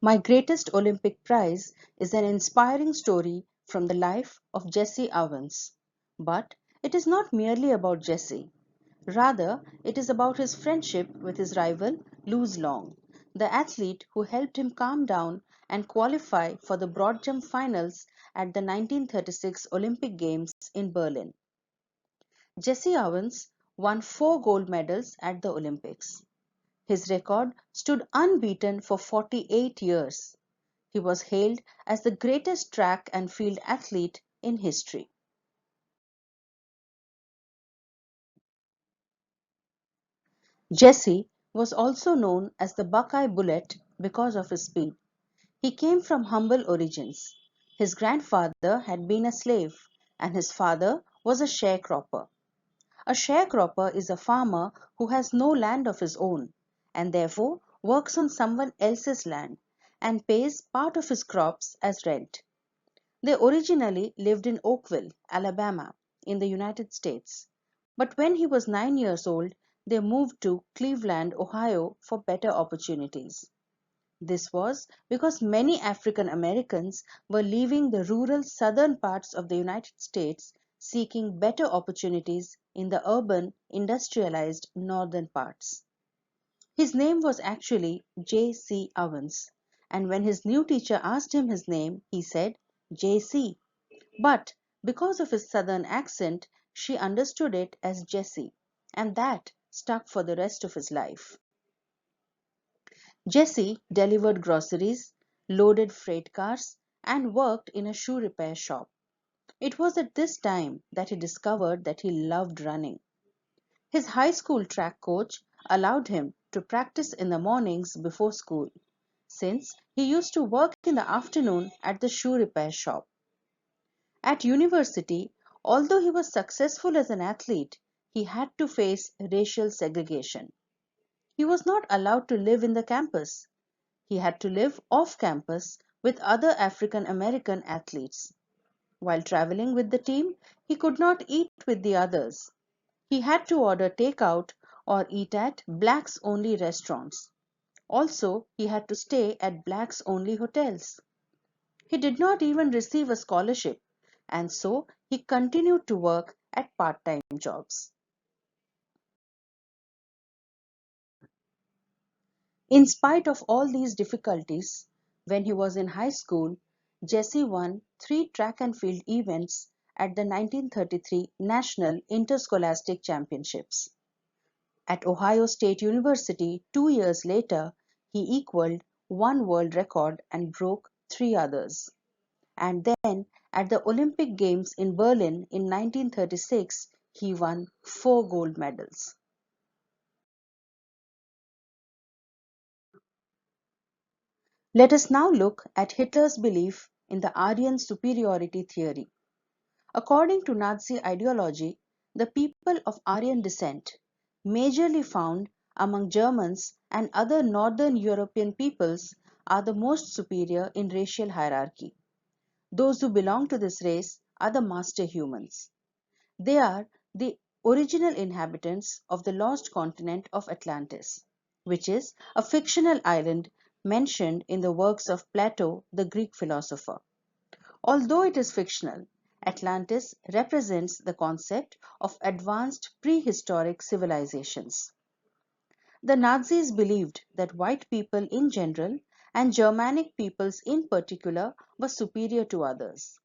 My greatest Olympic prize is an inspiring story from the life of Jesse Owens. But it is not merely about Jesse. Rather, it is about his friendship with his rival, Luz Long, the athlete who helped him calm down and qualify for the broad jump finals at the 1936 Olympic Games in Berlin. Jesse Owens won 4 gold medals at the Olympics. His record stood unbeaten for 48 years. He was hailed as the greatest track and field athlete in history. Jesse was also known as the Buckeye Bullet because of his speed. He came from humble origins. His grandfather had been a slave, and his father was a sharecropper. A sharecropper is a farmer who has no land of his own and therefore works on someone else's land and pays part of his crops as rent. They originally lived in Oakville, Alabama, in the United States. But when he was 9 years old, they moved to Cleveland, Ohio for better opportunities. This was because many African Americans were leaving the rural southern parts of the United States seeking better opportunities in the urban, industrialized northern parts. His name was actually J.C. Owens, and when his new teacher asked him his name, he said J.C. But because of his southern accent, she understood it as Jesse, and that stuck for the rest of his life. Jesse delivered groceries, loaded freight cars, and worked in a shoe repair shop. It was at this time that he discovered that he loved running. His high school track coach allowed him to practice in the mornings before school, since he used to work in the afternoon at the shoe repair shop. At university, although he was successful as an athlete, he had to face racial segregation. He was not allowed to live in the campus. He had to live off campus with other African American athletes. While traveling with the team, he could not eat with the others. He had to order takeout or eat at blacks only restaurants. Also, he had to stay at blacks only hotels. He did not even receive a scholarship, and so he continued to work at part time jobs. In spite of all these difficulties, when he was in high school, Jesse won 3 track and field events at the 1933 National Interscholastic Championships. At Ohio State University 2 years later, he equaled one world record and broke 3 others. And then at the Olympic Games in Berlin in 1936, he won 4 gold medals. Let us now look at Hitler's belief in the Aryan superiority theory. According to Nazi ideology, the people of Aryan descent, majorly found among Germans and other Northern European peoples, are the most superior in racial hierarchy. Those who belong to this race are the master humans. They are the original inhabitants of the lost continent of Atlantis, which is a fictional island mentioned in the works of Plato, the Greek philosopher. Although it is fictional, Atlantis represents the concept of advanced prehistoric civilizations. The Nazis believed that white people in general and Germanic peoples in particular were superior to others.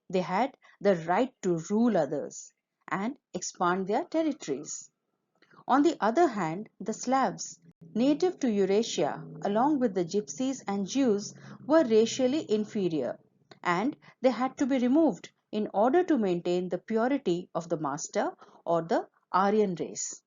They had the right to rule others and expand their territories. On the other hand, the Slavs, native to Eurasia, along with the Gypsies and Jews, were racially inferior, and they had to be removed in order to maintain the purity of the master or the Aryan race.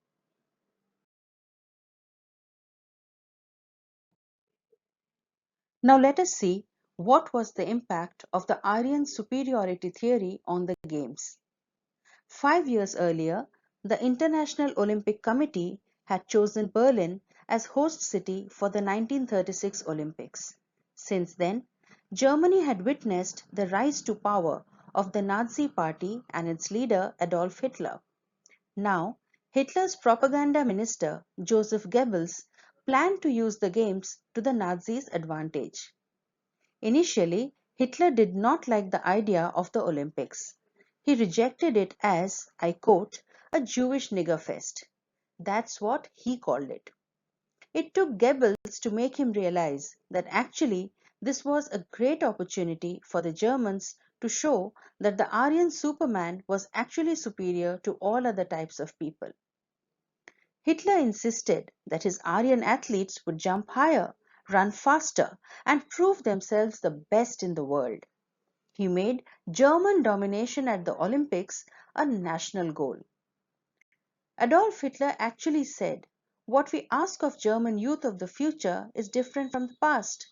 Now let us see what was the impact of the Aryan superiority theory on the Games. 5 years earlier, the International Olympic Committee had chosen Berlin as host city for the 1936 Olympics. Since then, Germany had witnessed the rise to power of the Nazi Party and its leader Adolf Hitler. Now, Hitler's propaganda minister Joseph Goebbels planned to use the Games to the Nazis' advantage. Initially, Hitler did not like the idea of the Olympics. He rejected it as, I quote, a Jewish nigger fest. That's what he called it. It took Goebbels to make him realize that actually this was a great opportunity for the Germans to show that the Aryan Superman was actually superior to all other types of people. Hitler insisted that his Aryan athletes would jump higher, run faster, and prove themselves the best in the world. He made German domination at the Olympics a national goal. Adolf Hitler actually said, "What we ask of German youth of the future is different from the past.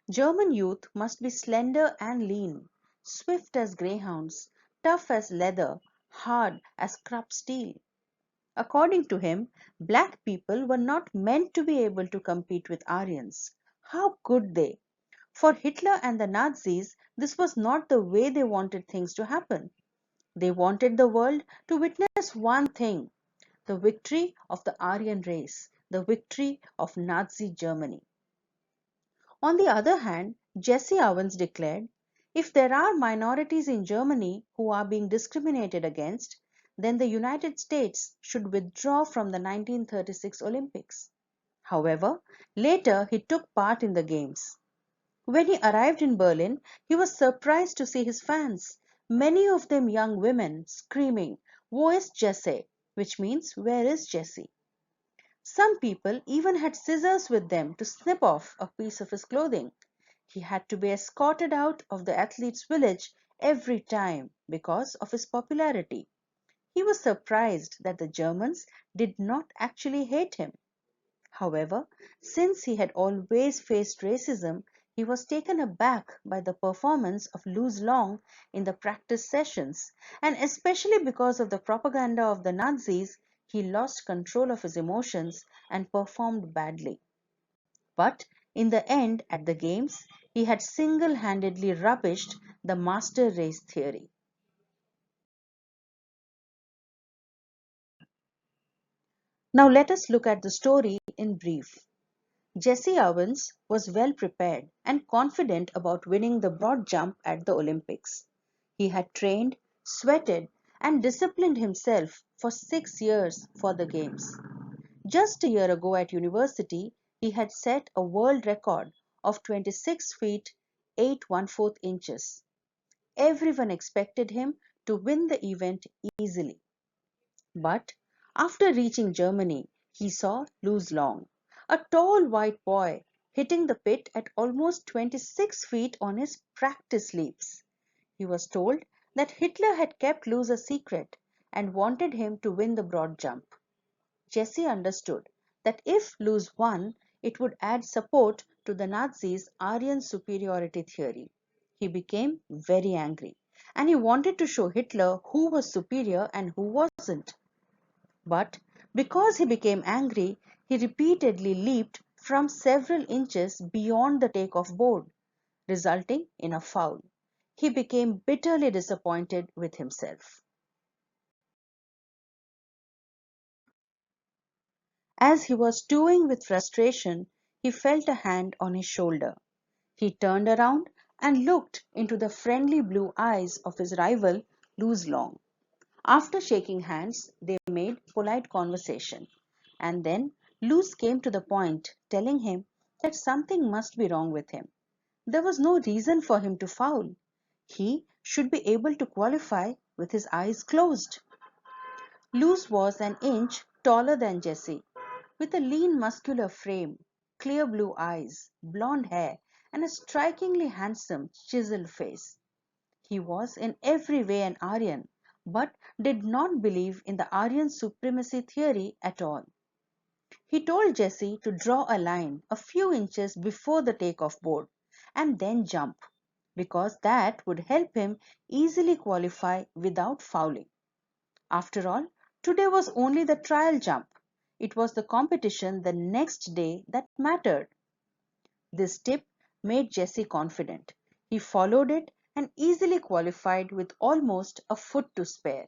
German youth must be slender and lean, swift as greyhounds, tough as leather, hard as Krupp steel." According to him, black people were not meant to be able to compete with Aryans. How could they? For Hitler and the Nazis, this was not the way they wanted things to happen. They wanted the world to witness one thing: the victory of the Aryan race, the victory of Nazi Germany. On the other hand, Jesse Owens declared, if there are minorities in Germany who are being discriminated against, then the United States should withdraw from the 1936 Olympics. However, later he took part in the Games. When he arrived in Berlin, he was surprised to see his fans, many of them young women, screaming, "Wo ist Jesse?" which means, "Where is Jesse?" Some people even had scissors with them to snip off a piece of his clothing. He had to be escorted out of the athlete's village every time because of his popularity. He was surprised that the Germans did not actually hate him. However, since he had always faced racism, he was taken aback by the performance of Louis Long in the practice sessions, and especially because of the propaganda of the Nazis, he lost control of his emotions and performed badly. But in the end, at the Games, he had single-handedly rubbished the master race theory. Now let us look at the story in brief. Jesse Owens was well prepared and confident about winning the broad jump at the Olympics. He had trained, sweated, and disciplined himself for 6 years for the Games. Just a year ago at university, he had set a world record of 26 feet 8 1/4 inches. Everyone expected him to win the event easily. But after reaching Germany, he saw Louis Long, a tall white boy, hitting the pit at almost 26 feet on his practice leaps. He was told that Hitler had kept Louis a secret and wanted him to win the broad jump. Jesse understood that if Louis won, it would add support to the Nazis' Aryan superiority theory. He became very angry, and he wanted to show Hitler who was superior and who wasn't. But because he became angry, he repeatedly leaped from several inches beyond the takeoff board, resulting in a foul. He became bitterly disappointed with himself. As he was stewing with frustration, he felt a hand on his shoulder. He turned around and looked into the friendly blue eyes of his rival, Louis Long. After shaking hands, they made polite conversation. And then Louis came to the point, telling him that something must be wrong with him. There was no reason for him to foul. He should be able to qualify with his eyes closed. Louis was an inch taller than Jesse, with a lean muscular frame, clear blue eyes, blonde hair, and a strikingly handsome chiseled face. He was in every way an Aryan, but did not believe in the Aryan supremacy theory at all. He told Jesse to draw a line a few inches before the takeoff board and then jump, because that would help him easily qualify without fouling. After all, today was only the trial jump. It was the competition the next day that mattered. This tip made Jesse confident. He followed it and easily qualified with almost a foot to spare.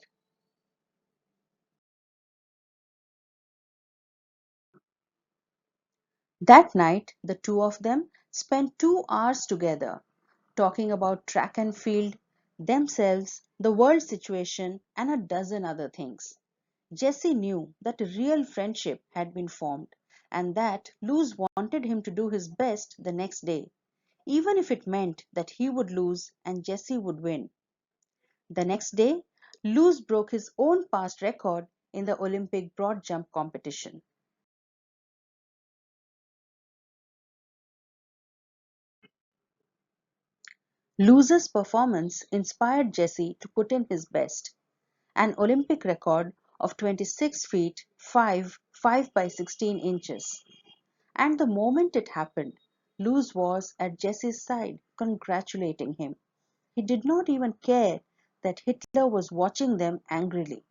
That night, the two of them spent 2 hours together, talking about track and field, themselves, the world situation, and a dozen other things. Jesse knew that a real friendship had been formed and that Luz wanted him to do his best the next day, even if it meant that he would lose and Jesse would win. The next day, Luz broke his own past record in the Olympic broad jump competition. Luz's performance inspired Jesse to put in his best, an Olympic record of 26 feet 5 by 16 inches. And the moment it happened, Luz was at Jesse's side, congratulating him. He did not even care that Hitler was watching them angrily.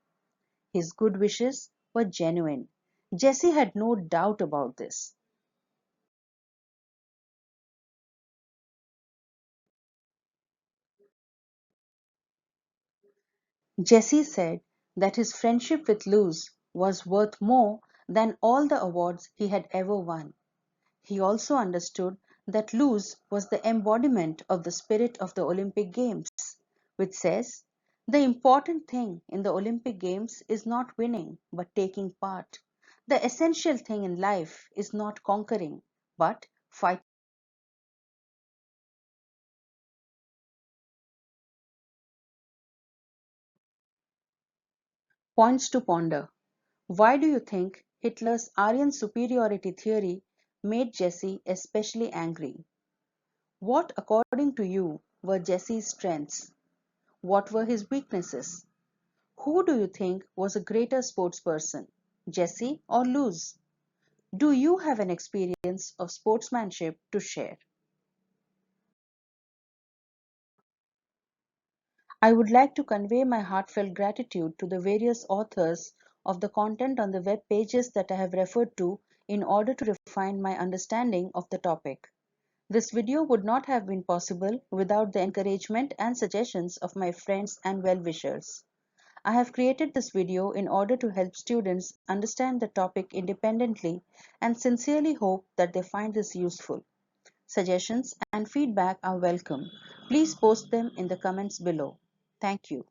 His good wishes were genuine. Jesse had no doubt about this. Jesse said that his friendship with Luz was worth more than all the awards he had ever won. He also understood that Luz was the embodiment of the spirit of the Olympic Games, which says, the important thing in the Olympic Games is not winning, but taking part. The essential thing in life is not conquering, but fighting. Points to ponder. Why do you think Hitler's Aryan superiority theory made Jesse especially angry? What, according to you, were Jesse's strengths? What were his weaknesses? Who do you think was a greater sportsperson, Jesse or Luz? Do you have an experience of sportsmanship to share? I would like to convey my heartfelt gratitude to the various authors of the content on the web pages that I have referred to in order to refine my understanding of the topic. This video would not have been possible without the encouragement and suggestions of my friends and well-wishers. I have created this video in order to help students understand the topic independently and sincerely hope that they find this useful. Suggestions and feedback are welcome. Please post them in the comments below. Thank you.